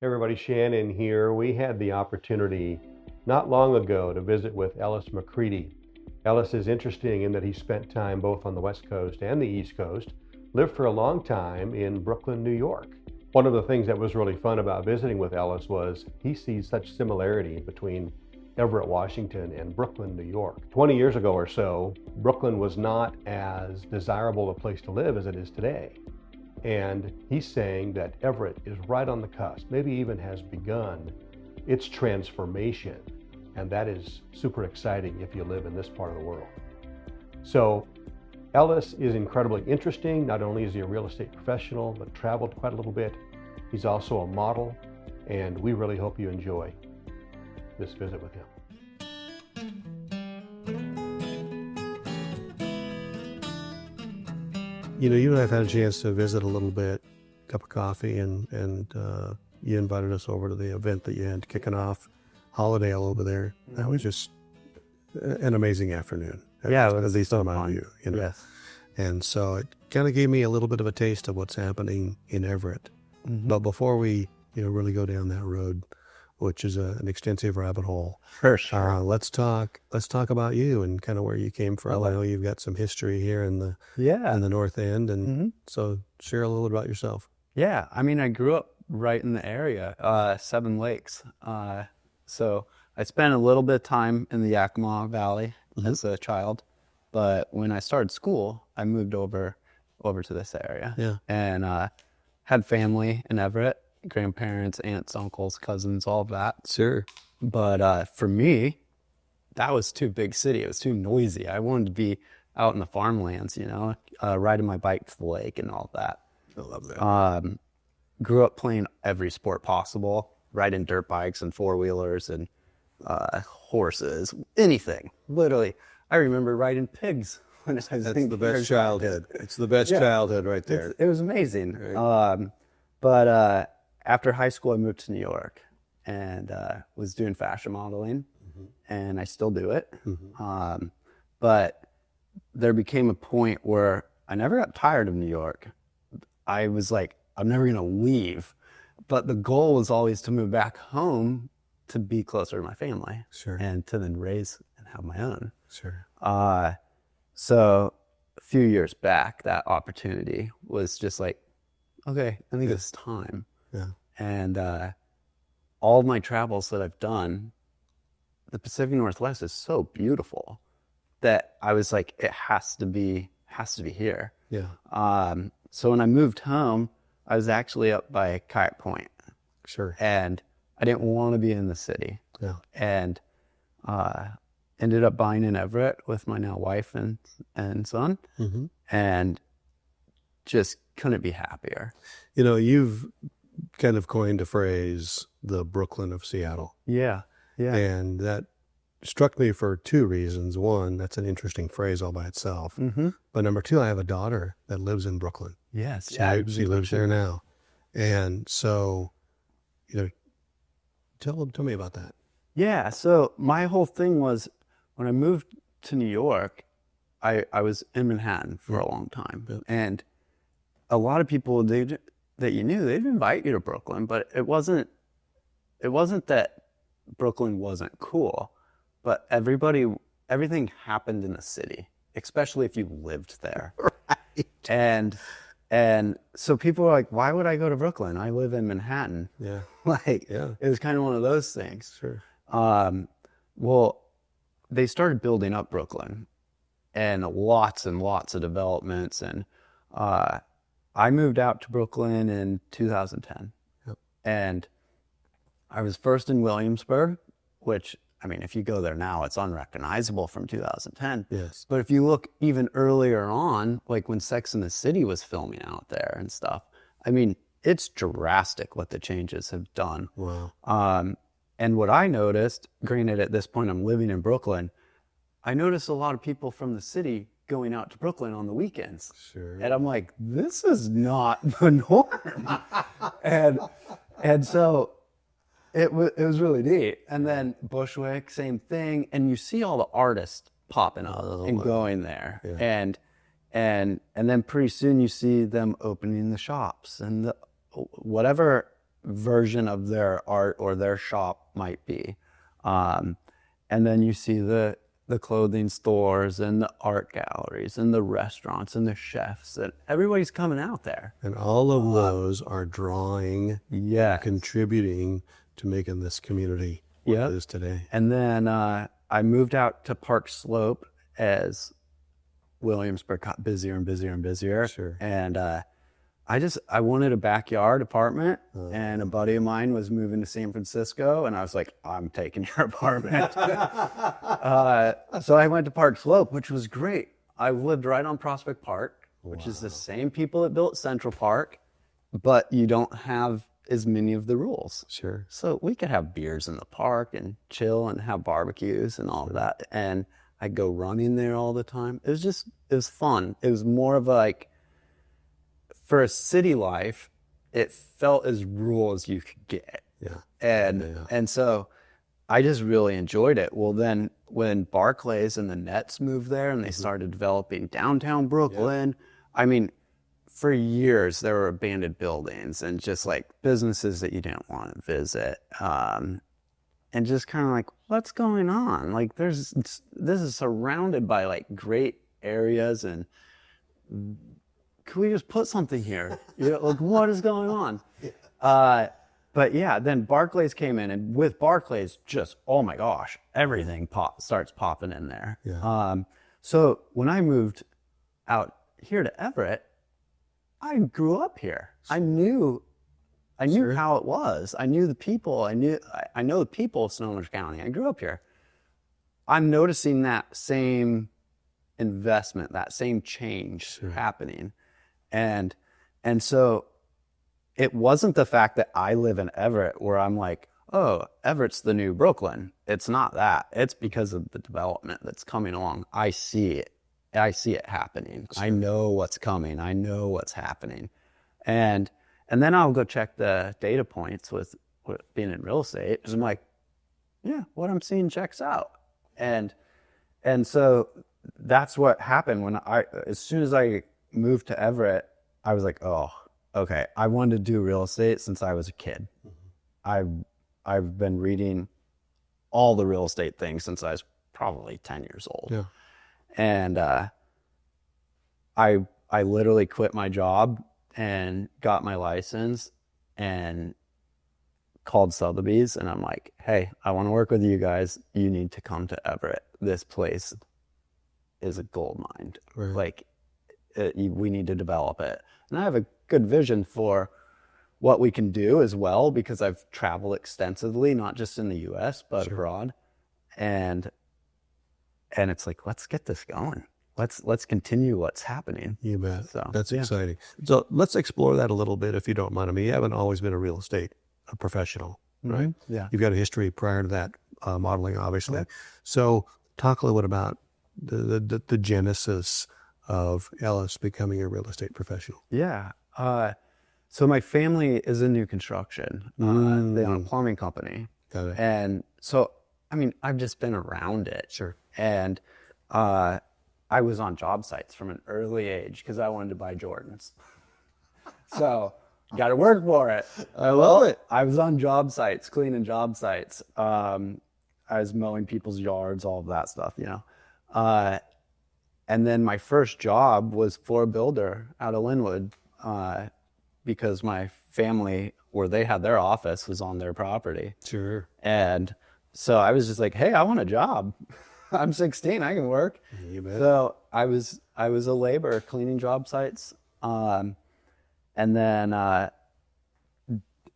Hey everybody, Shannon here. We had the opportunity not long ago to visit with Ellis McCreadie. Ellis is interesting in that he spent time both on the West Coast and the East Coast, lived for a long time in Brooklyn, New York. One of the things that was really fun about visiting with Ellis was he sees such similarity between Everett, Washington and Brooklyn, New York. 20 years ago or so, Brooklyn was not as desirable a place to live as it is today. And he's saying that Everett is right on the cusp, maybe even has begun its transformation. And that is super exciting if you live in this part of the world. So Ellis is incredibly interesting. Not only is he a real estate professional, but traveled quite a little bit. He's also a model, and we really hope you enjoy this visit with him. You and I have had a chance to visit a little bit, cup of coffee, and you invited us over to the event that you had kicking off Holiday all over there. That was just an amazing afternoon. Yeah, it was at least so on my fun. view. Yes. And so it kind of gave me a little bit of a taste of what's happening in Everett. Mm-hmm. But before we really go down that road, which is an extensive rabbit hole, For sure. let's talk about you and kind of where you came from. Okay. I know you've got some history here in the Yeah. North End, and Mm-hmm. so share a little about yourself. Yeah. I mean, I grew up right in the area, Seven Lakes. So I spent a little bit of time in the Yakima Valley as a child, but when I started school, I moved over to this area. Yeah. And had family in Everett, grandparents, aunts, uncles, cousins, all of that. Sure. But for me, that was too big city. It was too noisy. I wanted to be out in the farmlands, riding my bike to the lake and all that. I love that. Grew up playing every sport possible, riding dirt bikes and four-wheelers and horses, anything. Literally, I remember riding pigs when I was That's in the best kindergarten. childhood. It's the best childhood right there. It was amazing. Right. But after high school, I moved to New York and was doing fashion modeling, and I still do it. But there became a point where I never got tired of New York. I was like, I'm never going to leave. But the goal was always to move back home to be closer to my family. Sure. And to then raise and have my own. Sure. So a few years back, that opportunity was just like, okay, I think it's time. Yeah. And all of my travels that I've done, the Pacific Northwest is so beautiful that I was like, it has to be here. Yeah. So when I moved home, I was actually up by Kayak Point, Sure. and I didn't want to be in the city. Yeah. And ended up buying in Everett with my now wife and son, and just couldn't be happier. You've kind of coined a phrase, the Brooklyn of Seattle. Yeah. And that struck me for two reasons. One, that's an interesting phrase all by itself. But number two, I have a daughter that lives in Brooklyn. Yes. She lives there now. And so, tell me about that. Yeah. So my whole thing was when I moved to New York, I was in Manhattan for a long time. Yeah. And a lot of people that you knew, they'd invite you to Brooklyn, but it wasn't that Brooklyn wasn't cool, but everything happened in the city, especially if you lived there. Right. And so people were like, why would I go to Brooklyn? I live in Manhattan. Yeah. It was kind of one of those things. Sure. Well, they started building up Brooklyn and lots of developments. And I moved out to Brooklyn in 2010. Yep. And I was first in Williamsburg, which, I mean, if you go there now, it's unrecognizable from 2010. Yes. But if you look even earlier on, like when Sex and the City was filming out there and stuff, I mean, it's drastic what the changes have done. Wow. And what I noticed, granted at this point I'm living in Brooklyn, I noticed a lot of people from the city going out to Brooklyn on the weekends. Sure. And I'm like, this is not the norm. and so it was really neat. And then Bushwick, same thing. And you see all the artists popping up and going there. Yeah. And then pretty soon you see them opening the shops and whatever version of their art or their shop might be. And then you see the clothing stores and the art galleries and the restaurants and the chefs, and everybody's coming out there. And all of those are drawing, contributing to making this community what it is today. And then I moved out to Park Slope as Williamsburg got busier and busier and busier. Sure. And I wanted a backyard apartment, and a buddy of mine was moving to San Francisco, and I was like, I'm taking your apartment. So I went to Park Slope, which was great. I lived right on Prospect Park, which is the same people that built Central Park, but you don't have as many of the rules. Sure. So we could have beers in the park and chill and have barbecues and all of that. And I'd go running there all the time. It was fun. It was more of like, for a city life, it felt as rural as you could get. And so I just really enjoyed it. Well, then when Barclays and the Nets moved there and they started developing downtown Brooklyn, I mean, for years there were abandoned buildings and just like businesses that you didn't want to visit. And just kind of like, what's going on? Like this is surrounded by like great areas, and can we just put something here? Like what is going on? But yeah, then Barclays came in, and with Barclays, just, oh my gosh, everything starts popping in there. So when I moved out here to Everett, I grew up here. I knew how it was. I knew the people. I know the people of Snohomish County. I grew up here. I'm noticing that same investment, that same change happening. And so it wasn't the fact that I live in Everett where I'm like, oh, Everett's the new Brooklyn. It's not that. It's because of the development that's coming along. I see it. I see it happening. I know what's coming. I know what's happening. And then I'll go check the data points with being in real estate. And I'm like, yeah, what I'm seeing checks out. And so that's what happened when as soon as I moved to Everett, I was like, oh, okay. I wanted to do real estate since I was a kid. I've been reading all the real estate things since I was probably 10 years old. Yeah. And I literally quit my job and got my license and called Sotheby's, and I'm like, hey, I want to work with you guys. You need to come to Everett. This place is a gold mine. Right. Like, we need to develop it. And I have a good vision for what we can do as well, because I've traveled extensively, not just in the US, but abroad. And it's like, let's get this going. Let's continue what's happening. You bet. So that's exciting. So let's explore that a little bit, if you don't mind. I mean, you haven't always been a real estate professional, right? Mm-hmm. Yeah. You've got a history prior to that, modeling, obviously. Okay. So talk a little bit about the genesis of Ellis becoming a real estate professional. Yeah. So my family is in new construction. They own a plumbing company. Got it. And so, I mean, I've just been around it. Sure. And I was on job sites from an early age because I wanted to buy Jordans. So, got to work for it. I love it. I was on job sites, cleaning job sites. I was mowing people's yards, all of that stuff, you know. And then my first job was for a builder out of Linwood, because my family, where they had their office, was on their property. Sure. And so I was just like, hey, I want a job. I'm 16, I can work. You bet. So I was a laborer cleaning job sites. And then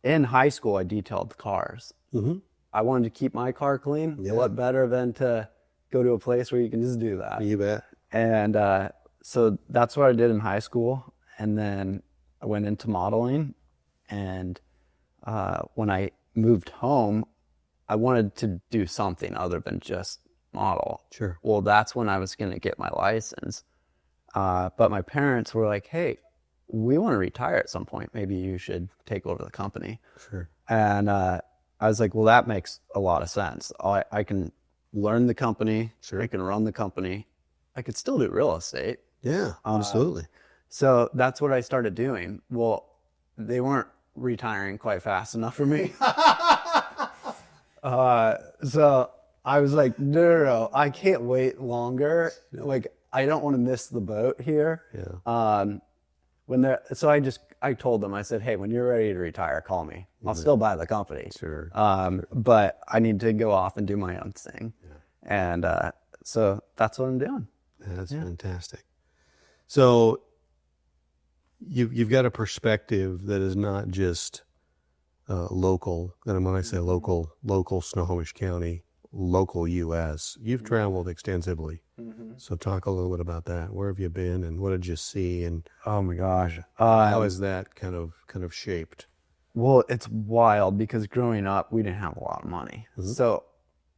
in high school, I detailed cars. Mm-hmm. I wanted to keep my car clean. Yeah. What better than to go to a place where you can just do that? You bet. And so that's what I did in high school. And then I went into modeling. And when I moved home, I wanted to do something other than just model. Sure. Well, that's when I was going to get my license. But my parents were like, hey, we want to retire at some point. Maybe you should take over the company. Sure. And I was like, well, that makes a lot of sense. I can learn the company. Sure. I can run the company. I could still do real estate. Yeah, absolutely. So that's what I started doing. Well, they weren't retiring quite fast enough for me. So I was like, no, I can't wait longer. Like, I don't want to miss the boat here. Yeah. I told them, I said, hey, when you're ready to retire, call me. I'll still buy the company. Sure. But I need to go off and do my own thing. Yeah. And so that's what I'm doing. That's fantastic. So you've got a perspective that is not just local, and when I say local Snohomish County, local U.S., you've traveled extensively. So talk a little bit about that. Where have you been, and what did you see, and Oh my gosh. how is that kind of shaped? Well, it's wild because growing up, we didn't have a lot of money. So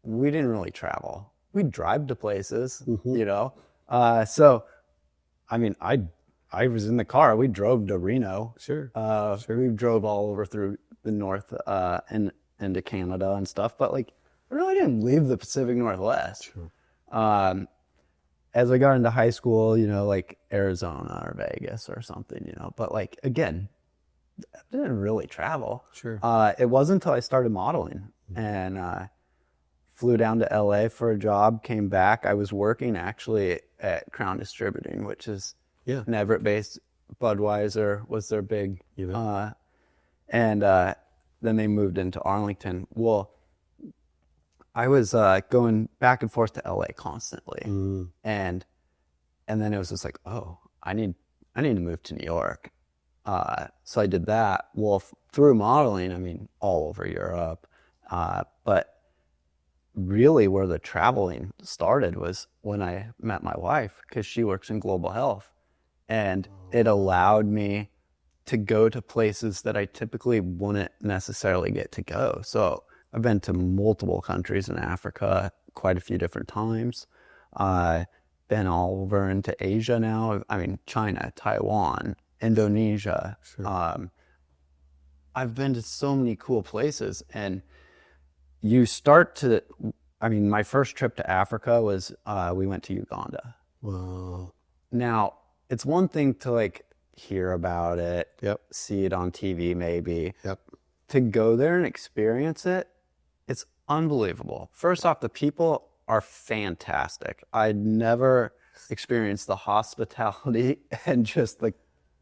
we didn't really travel. We'd drive to places, you know? So, I mean, I was in the car. We drove to Reno. Sure. We drove all over through the north and into Canada and stuff. But, like, we really didn't leave the Pacific Northwest. Sure. As I got into high school, you know, like Arizona or Vegas or something, you know. But, like, again, I didn't really travel. Sure. It wasn't until I started modeling and flew down to LA for a job, came back. I was working actually at Crown Distributing, which is an Everett-based. Budweiser was their big, and then they moved into Arlington. Well, I was going back and forth to LA constantly, and then it was just like, oh, I need to move to New York. So I did that. Well, through modeling, I mean, all over Europe, but really where the traveling started was when I met my wife, because she works in global health, and it allowed me to go to places that I typically wouldn't necessarily get to go. So I've been to multiple countries in Africa quite a few different times. Been all over into Asia now. I mean, China, Taiwan, Indonesia. Sure. I've been to so many cool places, and you start to, I mean, my first trip to Africa was, we went to Uganda. Wow. Now, it's one thing to like hear about it, see it on TV maybe. To go there and experience it, it's unbelievable. First off, the people are fantastic. I'd never experienced the hospitality and just the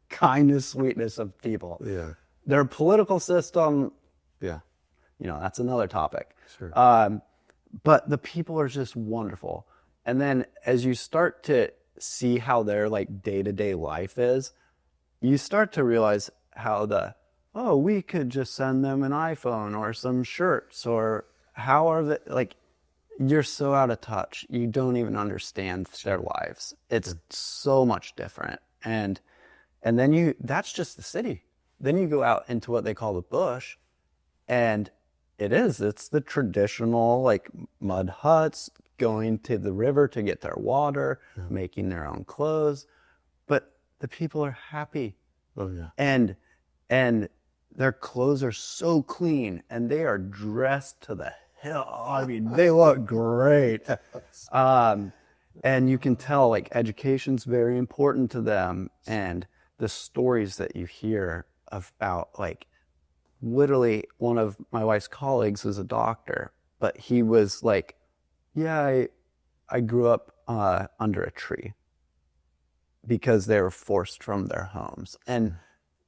kindness, sweetness of people. Yeah. Their political system, Yeah. you know, that's another topic. Sure. But the people are just wonderful. And then as you start to see how their like day-to-day life is, you start to realize how we could just send them an iPhone or some shirts, or how are they, like, you're so out of touch. You don't even understand their lives. It's so much different. And then that's just the city. Then you go out into what they call the bush, and it's the traditional like mud huts, going to the river to get their water, making their own clothes. But the people are happy. Oh yeah. And their clothes are so clean, and they are dressed to the hill. I mean, they look great. And you can tell like education's very important to them, and the stories that you hear about, like, literally one of my wife's colleagues was a doctor, but he was like, I grew up under a tree because they were forced from their homes. And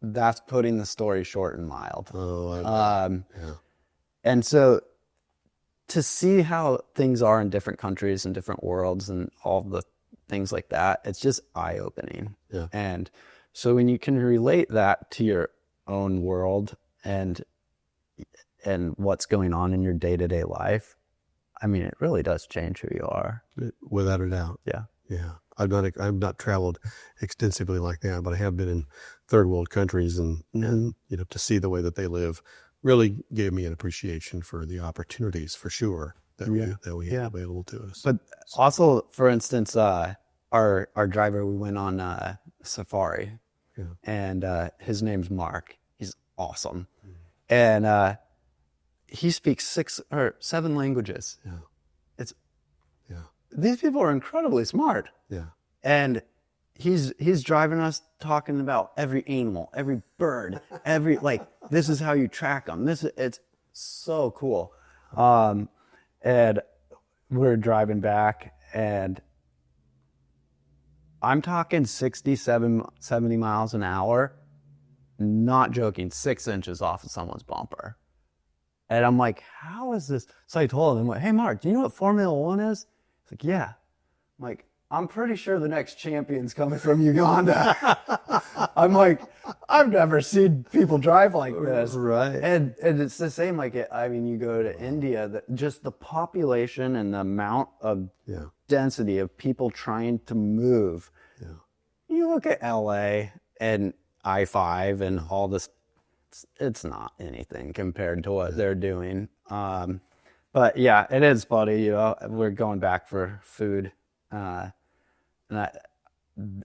that's putting the story short and mild. And so to see how things are in different countries and different worlds and all the things like that, it's just eye-opening. Yeah. And so when you can relate that to your own world and what's going on in your day-to-day life, I mean, it really does change who you are. Without a doubt. Yeah. Yeah. I've not traveled extensively like that, but I have been in third world countries, and you know, to see the way that they live really gave me an appreciation for the opportunities, for sure, that we have available to us. But also, for instance, our driver, we went on safari, and his name's Mark. He's awesome, and he speaks 6 or 7 languages. These people are incredibly smart. Yeah. And he's driving us, talking about every animal, every bird, every, like, this is how you track them. It's so cool. And we're driving back, and I'm talking 70 miles an hour, not joking, 6 inches off of someone's bumper. And I'm like, how is this? So I told him, I'm like, hey, Mark, do you know what Formula One is? He's like, yeah. I'm like, I'm pretty sure the next champion's coming from Uganda. I'm like, I've never seen people drive like this. Right. And it's the same, like, you go to India, just the population and the amount of density of people trying to move. Yeah. You look at LA and I-5 and all this, it's not anything compared to what they're doing. But yeah, it is funny, you know, we're going back for food.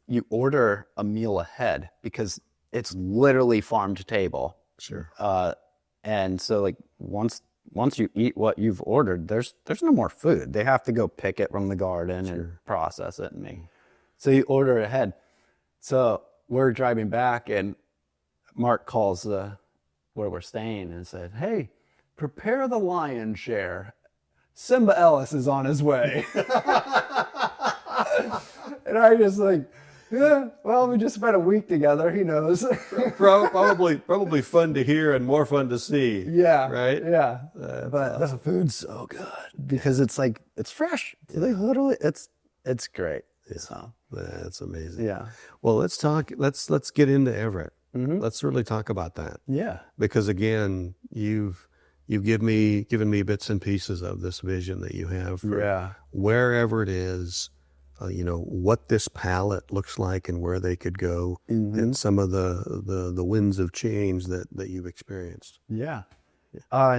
You order a meal ahead because it's literally farm to table. Sure. And so, like, once you eat what you've ordered, there's no more food. They have to go pick it from the garden and process it and make. So you order it ahead. So we're driving back, and Mark calls where we're staying and said, "Hey, prepare the lion's share. Simba Ellis is on his way." And I just like, yeah, well, we just spent a week together. He knows. Probably fun to hear and more fun to see. Yeah. Right? Yeah. But the food's so good because it's like, it's fresh. They literally, it's great. Yeah. So. That's amazing. Yeah. Well, let's get into Everett. Mm-hmm. Let's really talk about that. Yeah. Because again, you've given me bits and pieces of this vision that you have for wherever it is, you know, what this palette looks like and where they could go, and some of the winds of change that you've experienced. Yeah.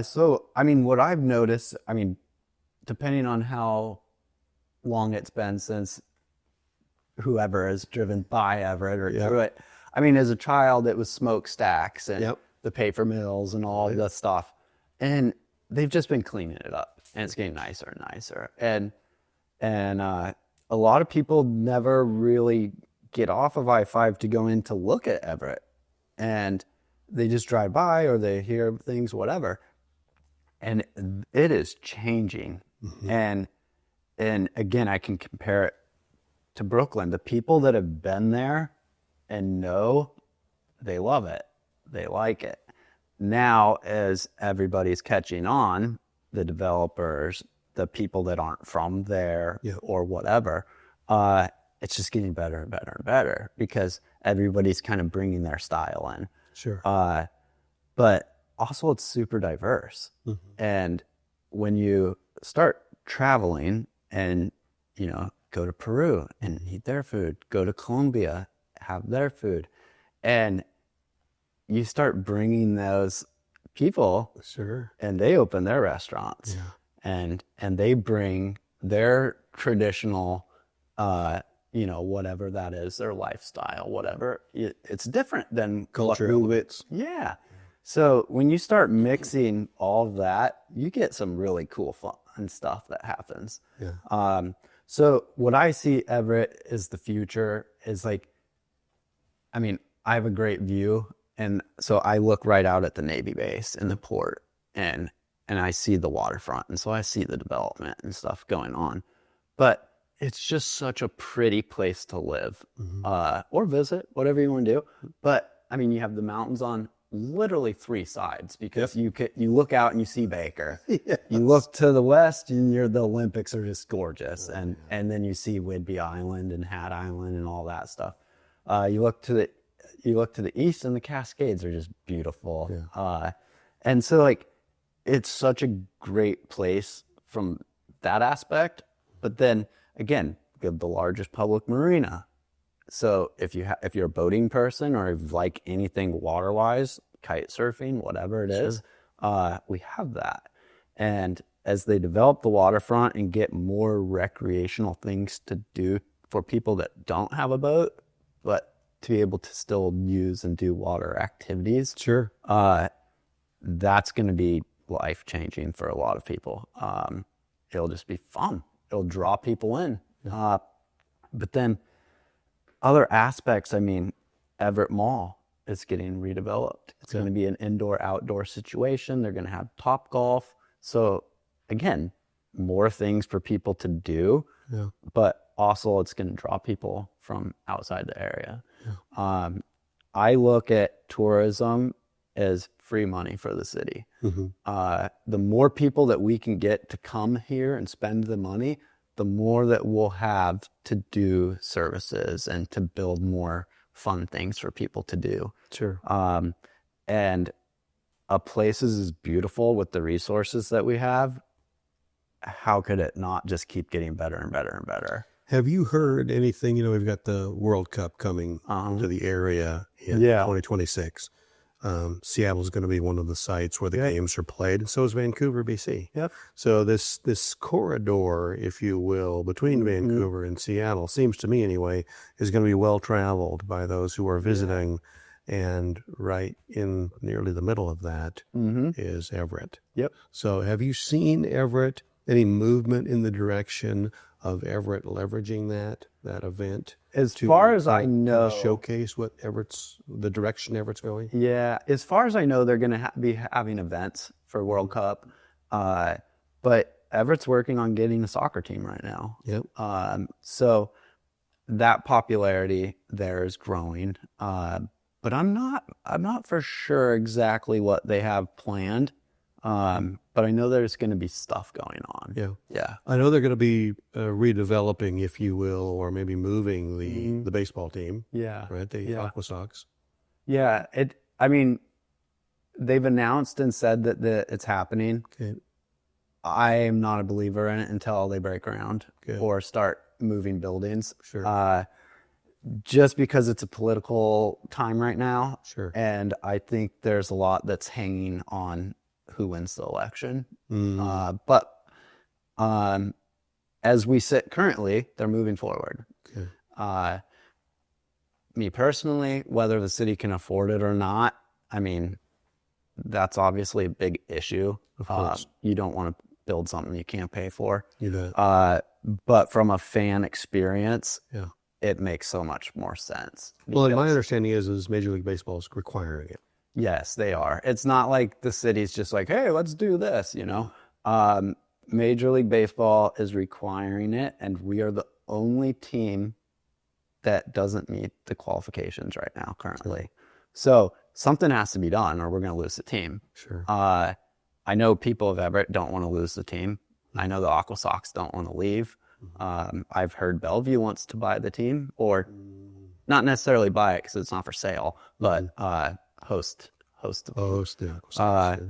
So, I mean, what I've noticed, I mean, depending on how long it's been since whoever has driven by Everett or through it, I mean, as a child, it was smokestacks and the paper mills and all that stuff. And they've just been cleaning it up, and it's getting nicer and nicer. And a lot of people never really get off of I-5 to go in to look at Everett, and they just drive by or they hear things, whatever. And it is changing. And again, I can compare it to Brooklyn. The people that have been there and know, they love it. They like it. Now, as everybody's catching on, the developers, the people that aren't from there or whatever, it's just getting better and better and better because everybody's kind of bringing their style in. Sure. But also it's super diverse. And when you start traveling and, you know, go to Peru and eat their food, go to Colombia, have their food, and you start bringing those people, and they open their restaurants, and they bring their traditional, you know, whatever that is, their lifestyle, whatever. It's different than culture elements. Yeah. So when you start mixing all of that, you get some really cool fun stuff that happens. So what I see Everett is the future is like, I mean, I have a great view. And so I look right out at the Navy base in the port, and I see the waterfront. And so I see the development and stuff going on. But it's just such a pretty place to live, or visit, whatever you want to do. But I mean, you have the mountains on literally 3 sides because you look out and you see Baker. You look to the west and the Olympics are just gorgeous. And then you see Whidbey Island and Hat Island and all that stuff. You look to the east and the Cascades are just beautiful. And so like, it's such a great place from that aspect. But then again, we have the largest public marina. So if you're a boating person or if you like anything water-wise, kite surfing, whatever it is, we have that. And as they develop the waterfront and get more recreational things to do for people that don't have a boat, but to be able to still use and do water activities, that's going to be life-changing for a lot of people. It'll just be fun. It'll draw people in. But then other aspects, I mean, Everett Mall is getting redeveloped. It's going to be an indoor-outdoor situation. They're going to have Topgolf. So again, more things for people to do, but also it's going to draw people from outside the area. I look at tourism as free money for the city. The more people that we can get to come here and spend the money, the more that we'll have to do services and to build more fun things for people to do. Sure. And a place is as beautiful with the resources that we have. How could it not just keep getting better and better and better? Have you heard anything? You know, we've got the World Cup coming to the area in 2026. Seattle's going to be one of the sites where the games are played, and so is Vancouver, BC. So this corridor, if you will, between Vancouver and Seattle, seems to me anyway, is going to be well traveled by those who are visiting. And right in nearly the middle of that is Everett. So have you seen Everett, any movement in the direction of Everett leveraging that event? As far as I know, showcase what the direction Everett's going? Yeah, as far as I know, they're going to be having events for World Cup. But Everett's working on getting a soccer team right now. So that popularity there is growing. But I'm not for sure exactly what they have planned. But I know there's going to be stuff going on. I know they're going to be redeveloping, if you will, or maybe moving the baseball team. Right, the Aqua Sox. I mean, they've announced and said that it's happening. I am not a believer in it until they break ground or start moving buildings. Just because it's a political time right now. And I think there's a lot that's hanging on who wins the election. But as we sit currently, they're moving forward. Me personally, whether the city can afford it or not, I mean, that's obviously a big issue. Of course. You don't want to build something you can't pay for. But from a fan experience, it makes so much more sense. Well, my understanding is Major League Baseball is requiring it. Yes, they are. It's not like the city's just like, hey, let's do this, you know. Major League Baseball is requiring it, and we are the only team that doesn't meet the qualifications right now currently. So something has to be done or we're going to lose the team. I know people of Everett don't want to lose the team. I know the Aqua Sox don't want to leave. I've heard Bellevue wants to buy the team, or not necessarily buy it because it's not for sale, but host the Aqua Sox.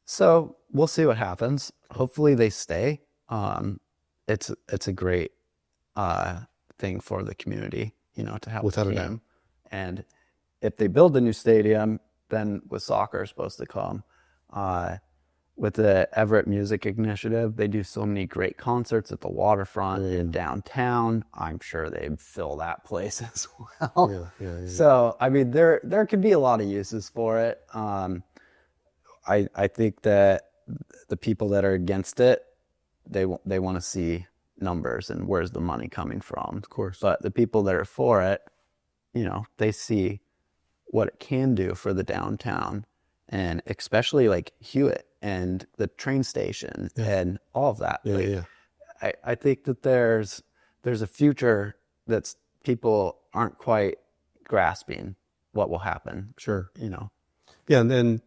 So we'll see what happens. Hopefully they stay. It's a great thing for the community, you know, to have without a a team. doubt. And if they build a new stadium, then with soccer is supposed to come. With the Everett Music Initiative, they do so many great concerts at the waterfront and downtown. I'm sure they'd fill that place as well. So, I mean, there could be a lot of uses for it. I think that the people that are against it, they want to see numbers and where's the money coming from. Of course. But the people that are for it, you know, they see what it can do for the downtown, and especially like Hewitt and the train station and all of that. I think that there's a future that's people aren't quite grasping what will happen. You know. Yeah, and then,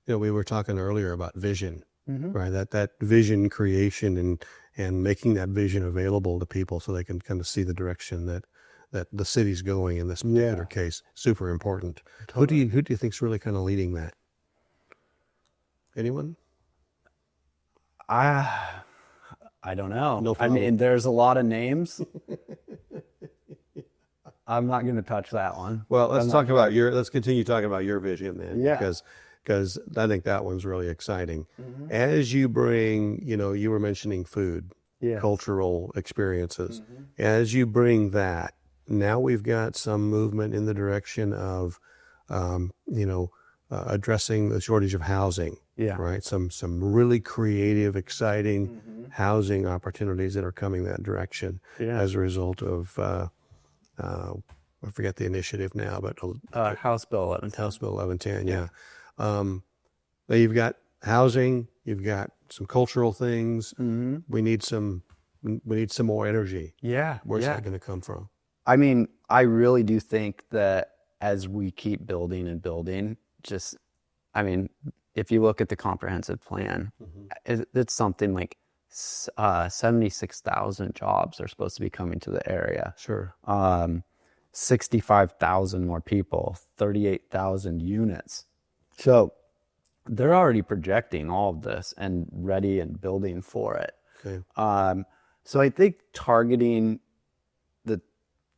you know, we were talking earlier about vision, right? That vision creation and making that vision available to people so they can kind of see the direction that the city's going in this particular case. Super important. Totally. Who do you think's really kind of leading that? Anyone? I don't know. I mean, there's a lot of names. I'm not going to touch that one. Well, let's continue talking about your vision then, because I think that one's really exciting. As you bring, you know, you were mentioning food, cultural experiences. As you bring that, now we've got some movement in the direction of, addressing the shortage of housing. Right. Some really creative, exciting housing opportunities that are coming that direction as a result of I forget the initiative now, but House Bill 11. House Bill 1110, yeah. But you've got housing, you've got some cultural things. Mm-hmm. We need some more energy. Yeah. Where's that going to come from? I mean, I really do think that as we keep building and building, if you look at the comprehensive plan, it's something like 76,000 jobs are supposed to be coming to the area. Sure. 65,000 more people, 38,000 units. So they're already projecting all of this and ready and building for it. Okay. So I think targeting the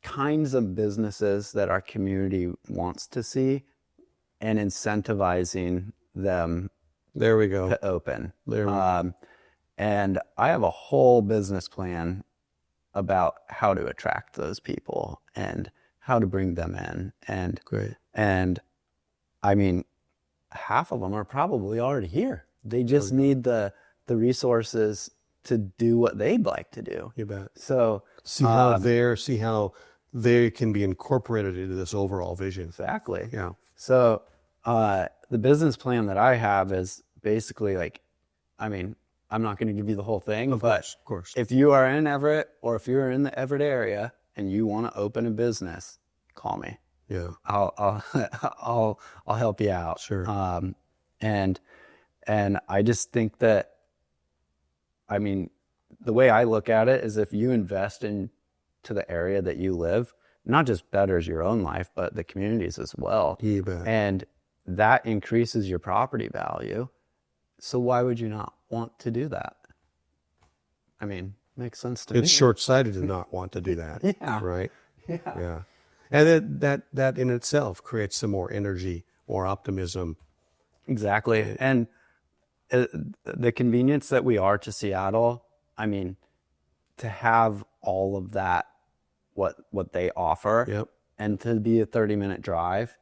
kinds of businesses that our community wants to see and incentivizing them There we go. to open. There we go. And I have a whole business plan about how to attract those people and how to bring them in. And Great. And I mean, half of them are probably already here. They just need the resources to do what they'd like to do. You bet. So See how they can be incorporated into this overall vision. exactly. Yeah. So the business plan that I have is basically like, I mean, I'm not going to give you the whole thing, Of course. if you are in Everett or if you're in the Everett area and you want to open a business, call me. Yeah. I'll help you out. Sure. And I just think that, I mean, the way I look at it is if you invest into the area that you live, not just betters your own life, but the communities as well. You bet. And that increases your property value. So why would you not want to do that? I mean, makes sense to me. It's short-sighted to not want to do that. Yeah. Right? Yeah. Yeah. And that in itself creates some more energy, more optimism. Exactly. And the convenience that we are to Seattle, I mean, to have all of that, what they offer, Yep. and to be a 30-minute drive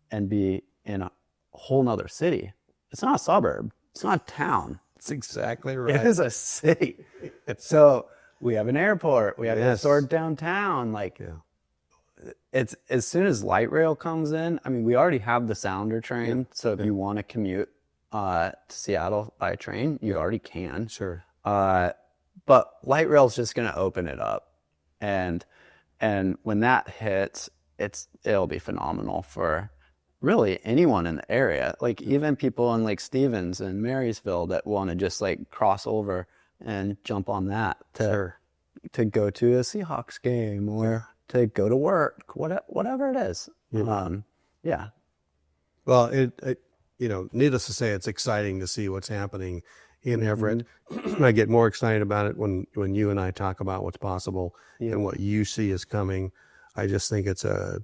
and be in a whole nother city. It's not a suburb. It's not a town. That's exactly right. It is a city. So we have an airport. We have a Yes. resort downtown. Like, Yeah. it's as soon as light rail comes in, I mean, we already have the Sounder train. Yeah. So if you want to commute to Seattle by train, you already can. Sure. But light rail is just going to open it up. And when that hits, it'll be phenomenal for really anyone in the area. Like even people in Lake Stevens and Marysville that want to just like cross over and jump on that to go to a Seahawks game or to go to work, whatever it is. Yeah. Well, it needless to say, it's exciting to see what's happening in Everett. I get more excited about it when you and I talk about what's possible and what you see is coming. I just think it's a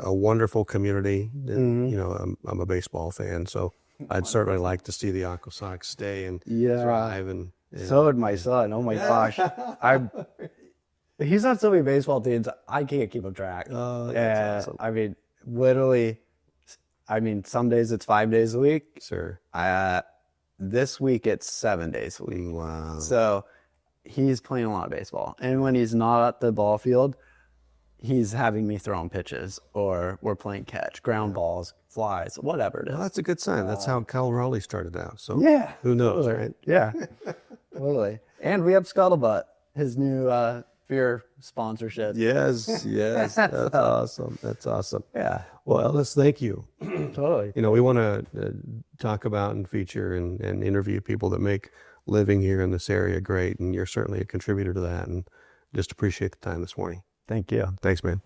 wonderful community. I'm a baseball fan, so I'd certainly like to see the Aqua Sox stay and thrive. And so would my son. Oh my gosh. He's on so many baseball teams, I can't keep him track. Oh, that's awesome. I mean, literally, some days it's 5 days a week. Sure. This week it's 7 days a week. Wow. So he's playing a lot of baseball. And when he's not at the ball field, he's having me throwing pitches or we're playing catch, ground balls, flies, whatever it is. Well, that's a good sign. That's how Cal Raleigh started out. So Yeah. who knows, right? Yeah. Totally. And we have Scuttlebutt, his new beer sponsorship. Yes. That's awesome. That's awesome. Yeah. Well, Ellis, thank you. Totally. We want to talk about and feature and interview people that make living here in this area great, and you're certainly a contributor to that, and just appreciate the time this morning. Thank you. Thanks, man.